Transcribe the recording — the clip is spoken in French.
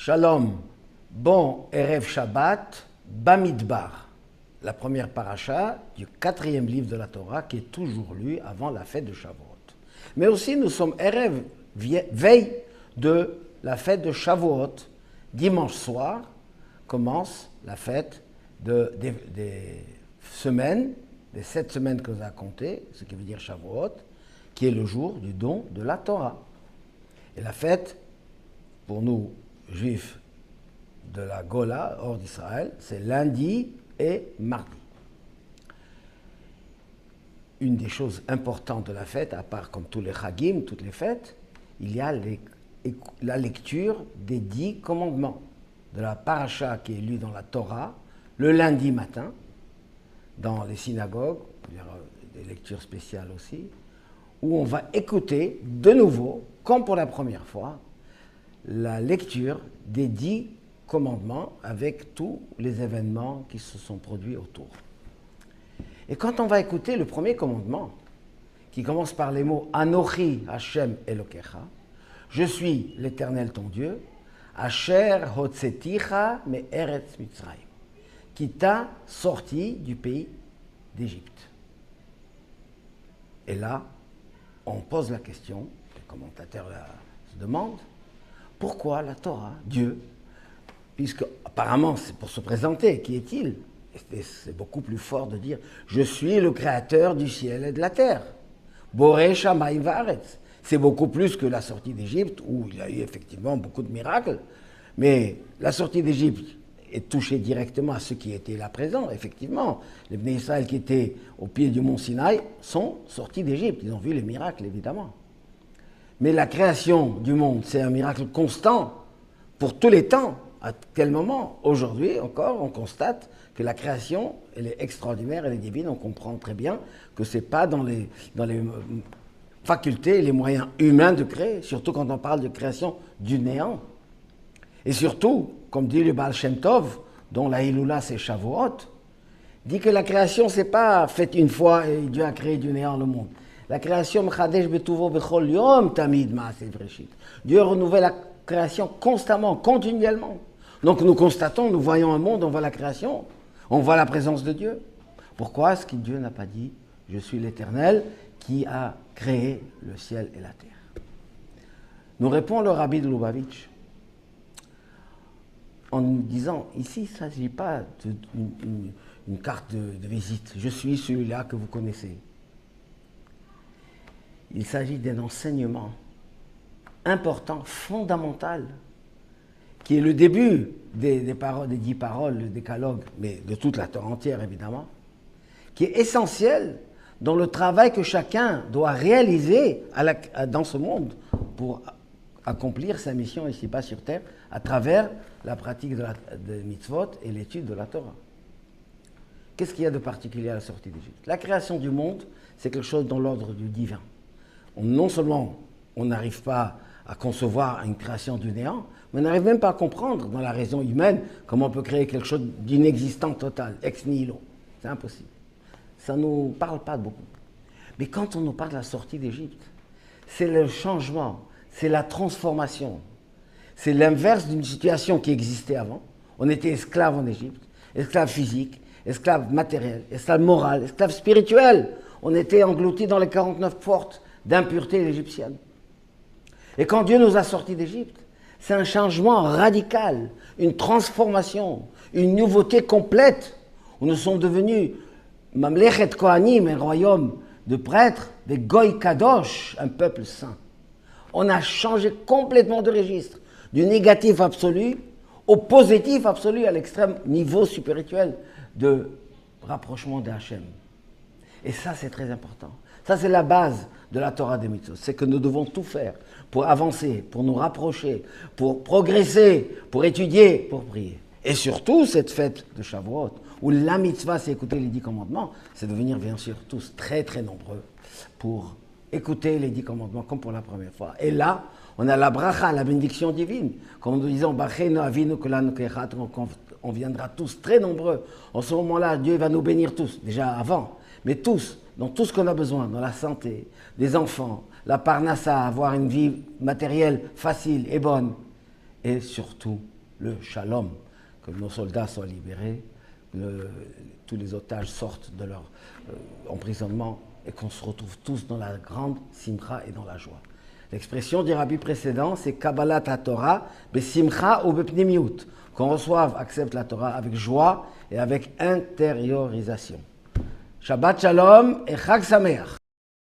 Shalom, bon Erev Shabbat, Bamidbar, la première paracha du 4e livre de la Torah qui est toujours lu avant la fête de Shavuot. Mais aussi nous sommes Erev, veille de la fête de Shavuot. Dimanche soir commence la fête des semaines, des 7 semaines que vous avez comptées, ce qui veut dire Shavuot, qui est le jour du don de la Torah. Et la fête, pour nous, juifs de la Gola, hors d'Israël, c'est lundi et mardi. Une des choses importantes de la fête, à part comme tous les chagim, toutes les fêtes, il y a la lecture des 10 commandements, de la paracha qui est lue dans la Torah, le lundi matin, dans les synagogues, il y aura des lectures spéciales aussi, où on va écouter de nouveau, comme pour la première fois, la lecture des 10 commandements avec tous les événements qui se sont produits autour. Et quand on va écouter le premier commandement, qui commence par les mots « Anochi Hashem Elokecha », je suis l'Éternel ton Dieu, « Asher hotzeticha me'eretz Mitzrayim », qui t'a sorti du pays d'Égypte. Et là, on pose la question, les commentateurs se demandent, pourquoi la Torah, Dieu, puisque apparemment c'est pour se présenter, qui est-il? Et c'est beaucoup plus fort de dire « Je suis le créateur du ciel et de la terre ». Boré Shamayim Vaaretz. C'est beaucoup plus que la sortie d'Égypte, où il y a eu effectivement beaucoup de miracles, mais la sortie d'Égypte est touchée directement à ceux qui étaient là présents, effectivement. Les Bnei Israël qui étaient au pied du mont Sinaï sont sortis d'Égypte, ils ont vu les miracles, évidemment. Mais la création du monde, c'est un miracle constant pour tous les temps. À quel moment? Aujourd'hui encore, on constate que la création, elle est extraordinaire, elle est divine. On comprend très bien que ce n'est pas dans les facultés et les moyens humains de créer, surtout quand on parle de création du néant. Et surtout, comme dit le Baal Shem Tov, dont la Hiloula c'est Shavuot, dit que la création, ce n'est pas faite une fois et Dieu a créé du néant le monde. La création, Dieu renouvelle la création constamment, continuellement. Donc nous constatons, nous voyons un monde, on voit la création, on voit la présence de Dieu. Pourquoi est-ce que Dieu n'a pas dit « Je suis l'Éternel qui a créé le ciel et la terre » Nous répond le Rabbi de Lubavitch en nous disant « Ici, il ne s'agit pas d'une carte de visite. Je suis celui-là que vous connaissez. » Il s'agit d'un enseignement important, fondamental, qui est le début des 10 paroles, le décalogue, mais de toute la Torah entière évidemment, qui est essentiel dans le travail que chacun doit réaliser dans ce monde pour accomplir sa mission ici-bas sur terre à travers la pratique de mitzvot et l'étude de la Torah. Qu'est-ce qu'il y a de particulier à la sortie d'Égypte? La création du monde, c'est quelque chose dans l'ordre du divin. Non seulement on n'arrive pas à concevoir une création du néant, mais on n'arrive même pas à comprendre dans la raison humaine comment on peut créer quelque chose d'inexistant total, ex nihilo. C'est impossible. Ça ne nous parle pas beaucoup. Mais quand on nous parle de la sortie d'Égypte, c'est le changement, c'est la transformation. C'est l'inverse d'une situation qui existait avant. On était esclave en Égypte, esclave physique, esclave matériel, esclave moral, esclave spirituel. On était engloutis dans les 49 portes d'impureté égyptienne. Et quand Dieu nous a sortis d'Égypte, c'est un changement radical, une transformation, une nouveauté complète, où nous sommes devenus Mamlechet Kohanim, un royaume de prêtres, des Goy Kadosh, un peuple saint. On a changé complètement de registre, du négatif absolu au positif absolu, à l'extrême niveau spirituel de rapprochement d'Hachem. Et ça, c'est très important. Ça, c'est la base de la Torah des mitzvot. C'est que nous devons tout faire pour avancer, pour nous rapprocher, pour progresser, pour étudier, pour prier. Et surtout, cette fête de Shavuot, où la mitzvah, c'est écouter les 10 commandements, c'est de venir, bien sûr, tous très, très nombreux pour écouter les 10 commandements, comme pour la première fois. Et là, on a la bracha, la bénédiction divine. Comme nous disons, on viendra tous très nombreux. En ce moment-là, Dieu va nous bénir tous, déjà avant, mais tous, dans tout ce qu'on a besoin, dans la santé, des enfants, la parnassa, avoir une vie matérielle facile et bonne, et surtout le shalom, que nos soldats soient libérés, que tous les otages sortent de leur emprisonnement et qu'on se retrouve tous dans la grande simcha et dans la joie. L'expression du rabbi précédent, c'est Kabbalat HaTorah, besimcha ou bepnimiut, qu'on reçoive, accepte la Torah avec joie et avec intériorisation. Shabbat Shalom et Chag Sameach.